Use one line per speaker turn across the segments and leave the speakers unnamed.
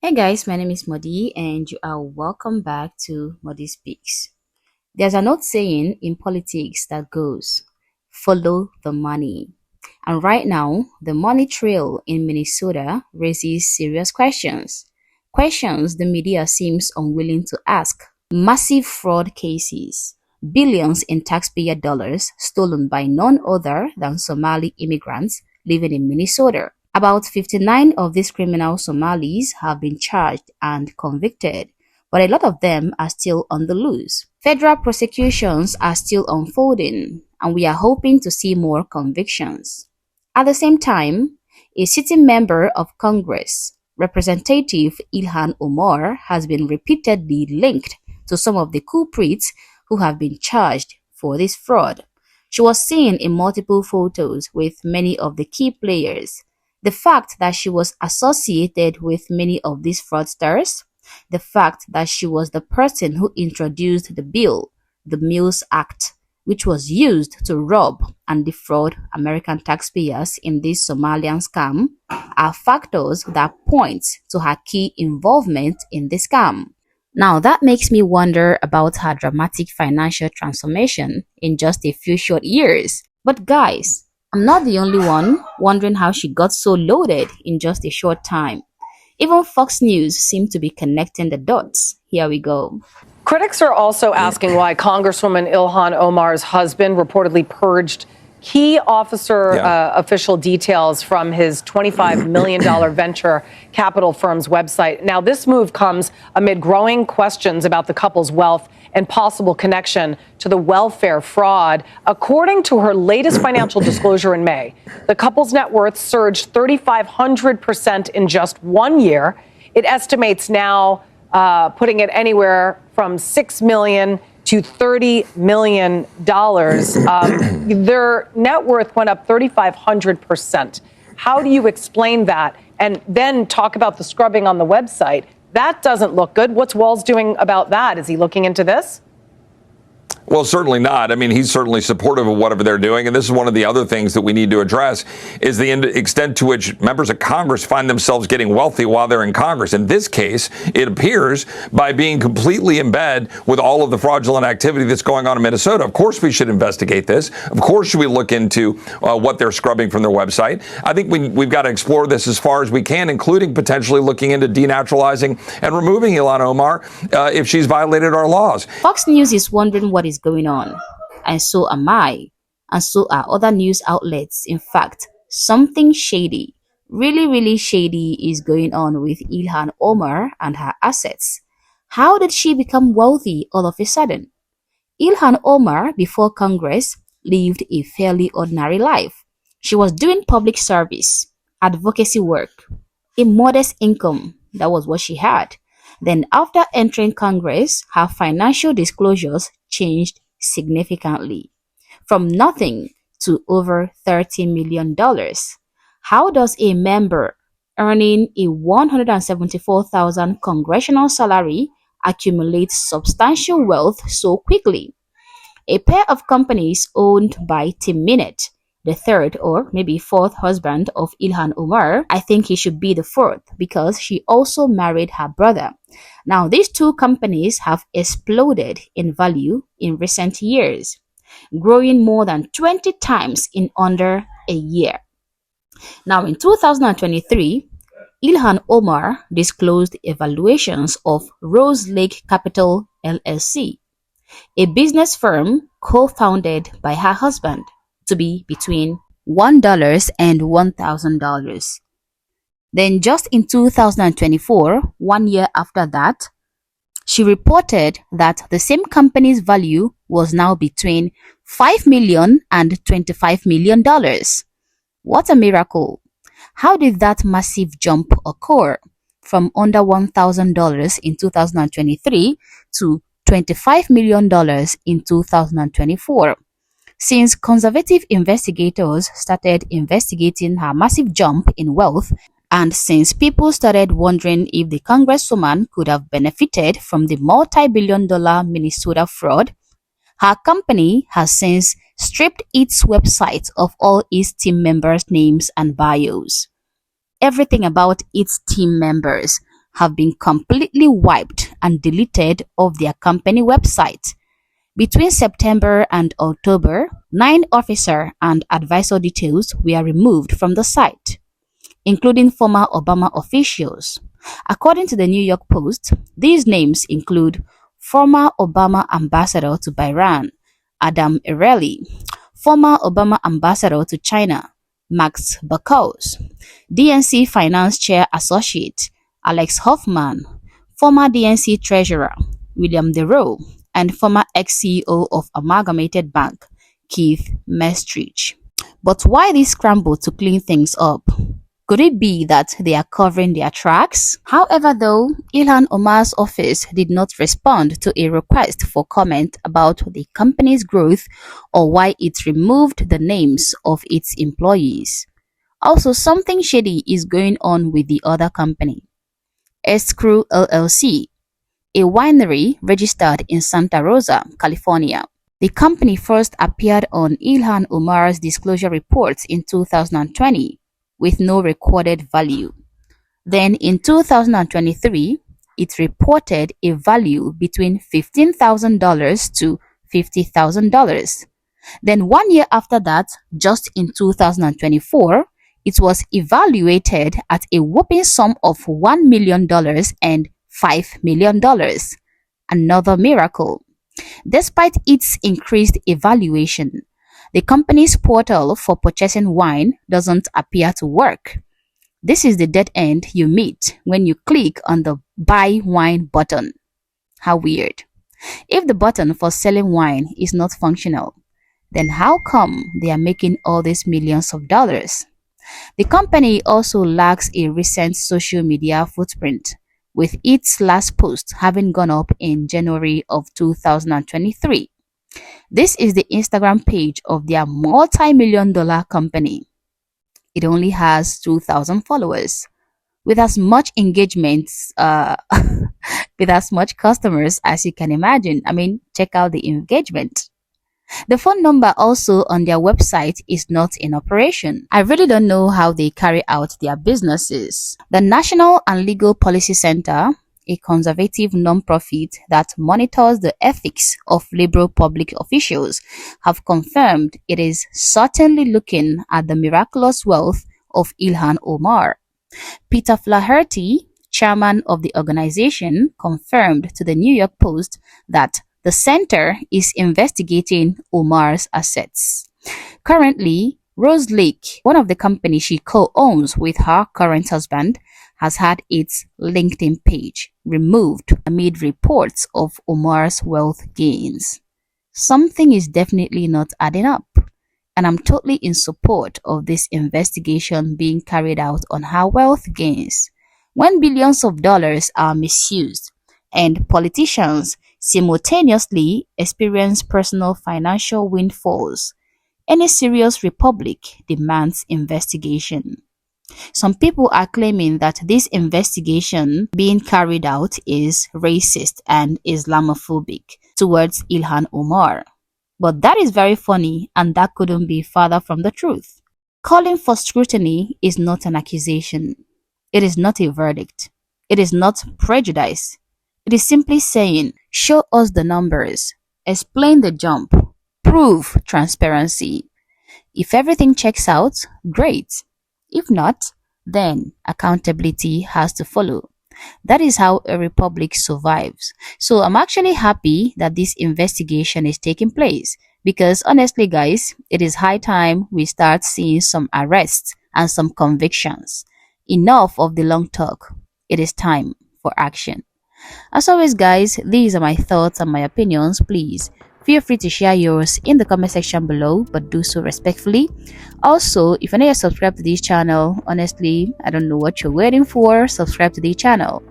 Hey guys, my name is Modi and you are welcome back to Modi Speaks. There's an old saying in politics that goes, follow the money. And right now, the money trail in Minnesota raises serious questions. Questions the media seems unwilling to ask. Massive fraud cases, billions in taxpayer dollars stolen by none other than Somali immigrants living in Minnesota. About 59 of these criminal Somalis have been charged and convicted, but a lot of them are still on the loose. Federal prosecutions are still unfolding, and we are hoping to see more convictions. At the same time, a sitting member of Congress, Representative Ilhan Omar, has been repeatedly linked to some of the culprits who have been charged for this fraud. She was seen in multiple photos with many of the key players. The fact that she was associated with many of these fraudsters, the fact that she was the person who introduced the bill, the Mills Act, which was used to rob and defraud American taxpayers in this Somalian scam, are factors that point to her key involvement in the scam. Now, that makes me wonder about her dramatic financial transformation in just a few short years. But guys, I'm not the only one wondering how she got so loaded in just a short time. Even Fox News seemed to be connecting the dots. Here we go.
Critics are also asking why Congresswoman Ilhan Omar's husband reportedly purged key officer official details from his $25 million venture capital firm's website. Now, this move comes amid growing questions about the couple's wealth and possible connection to the welfare fraud. According to her latest financial disclosure in May, the couple's net worth surged 3,500% in just 1 year. It estimates now putting it anywhere from $6 million to $30 million. Their net worth went up 3,500%. How do you explain that? And then talk about the scrubbing on the website. That doesn't look good. What's Walz doing about that? Is he looking into this?
Well, certainly not. I mean, he's certainly supportive of whatever they're doing. And this is one of the other things that we need to address is the extent to which members of Congress find themselves getting wealthy while they're in Congress. In this case, it appears by being completely in bed with all of the fraudulent activity that's going on in Minnesota. Of course, we should investigate this. Of course, should we look into what they're scrubbing from their website. I think we've got to explore this as far as we can, including potentially looking into denaturalizing and removing Ilhan Omar if she's violated our laws.
Fox News is wondering what is going on, and so am I, and so are other news outlets. In fact, something shady, really shady, is going on with Ilhan Omar and her assets. How did she become wealthy all of a sudden? Ilhan Omar, before Congress, lived a fairly ordinary life. She was doing public service, advocacy work, a modest income. That was what she had. Then, after entering Congress, her financial disclosures changed significantly, from nothing to over $30 million. How does a member earning a $174,000 congressional salary accumulate substantial wealth so quickly? A pair of companies owned by Tim Minette, the third or maybe fourth husband of Ilhan Omar. I think he should be the fourth because she also married her brother. Now, these two companies have exploded in value in recent years, growing more than 20 times in under a year. Now, in 2023, Ilhan Omar disclosed evaluations of Rose Lake Capital LLC, a business firm co-founded by her husband, to be between $1 and $1,000. Then just in 2024, 1 year after that, she reported that the same company's value was now between $5 million and $25 million. What a miracle! How did that massive jump occur from under $1,000 in 2023 to $25 million in 2024? Since conservative investigators started investigating her massive jump in wealth, and since people started wondering if the congresswoman could have benefited from the multi-billion-dollar Minnesota fraud, her company has since stripped its website of all its team members' names and bios. Everything about its team members have been completely wiped and deleted off their company website. Between September and October, 9 officer and advisor details were removed from the site, including former Obama officials. According to the New York Post, these names include former Obama ambassador to Bahrain, Adam Ereli, former Obama ambassador to China, Max Bacchus, DNC Finance Chair Associate, Alex Hoffman, former DNC Treasurer, William DeRoe, and former ex-CEO of Amalgamated Bank, Keith Mestrich. But why this scramble to clean things up? Could it be that they are covering their tracks? However, though, Ilhan Omar's office did not respond to a request for comment about the company's growth or why it removed the names of its employees. Also, something shady is going on with the other company, Screw LLC, a winery registered in Santa Rosa, California. The company first appeared on Ilhan Omar's disclosure reports in 2020 with no recorded value. Then in 2023, it reported a value between $15,000 to $50,000. Then 1 year after that, just in 2024, it was evaluated at a whopping sum of $1 million and $5 million. Another miracle. Despite its increased evaluation, the company's portal for purchasing wine doesn't appear to work. This is the dead end you meet when you click on the Buy Wine button. How weird. If the button for selling wine is not functional, then how come they are making all these millions of dollars? The company also lacks a recent social media footprint, with its last post having gone up in January of 2023. This is the Instagram page of their multi-million-dollar company. It only has 2,000 followers, with as much engagement, with as much customers as you can imagine. I mean, check out the engagement. The phone number also on their website is not in operation. I really don't know how they carry out their businesses. The National and Legal Policy Center, a conservative non-profit that monitors the ethics of liberal public officials, have confirmed it is certainly looking at the miraculous wealth of Ilhan Omar. Peter Flaherty, chairman of the organization, confirmed to the New York Post that the center is investigating Omar's assets. Currently, Rose Lake, one of the companies she co-owns with her current husband, has had its LinkedIn page removed amid reports of Omar's wealth gains. Something is definitely not adding up, and I'm totally in support of this investigation being carried out on her wealth gains. When billions of dollars are misused and politicians simultaneously experience personal financial windfalls, any serious republic demands investigation. Some people are claiming that this investigation being carried out is racist and Islamophobic towards Ilhan Omar. But that is very funny, and that couldn't be farther from the truth. Calling for scrutiny is not an accusation. It is not a verdict. It is not prejudice. It is simply saying, show us the numbers, explain the jump, prove transparency. If everything checks out, great. If not, then accountability has to follow. That is how a republic survives. So I'm actually happy that this investigation is taking place, because honestly guys, it is high time we start seeing some arrests and some convictions. Enough of the long talk. It is time for action. As always guys, these are my thoughts and my opinions. Please feel free to share yours in the comment section below, but do so respectfully. Also, if you're not yet subscribed to this channel, honestly, I don't know what you're waiting for. Subscribe to the channel.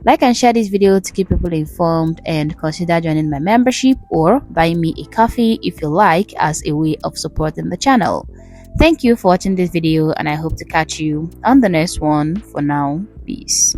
Like and share this video to keep people informed, and consider joining my membership or buying me a coffee if you like, as a way of supporting the channel. Thank you for watching this video, and I hope to catch you on the next one. For now, peace.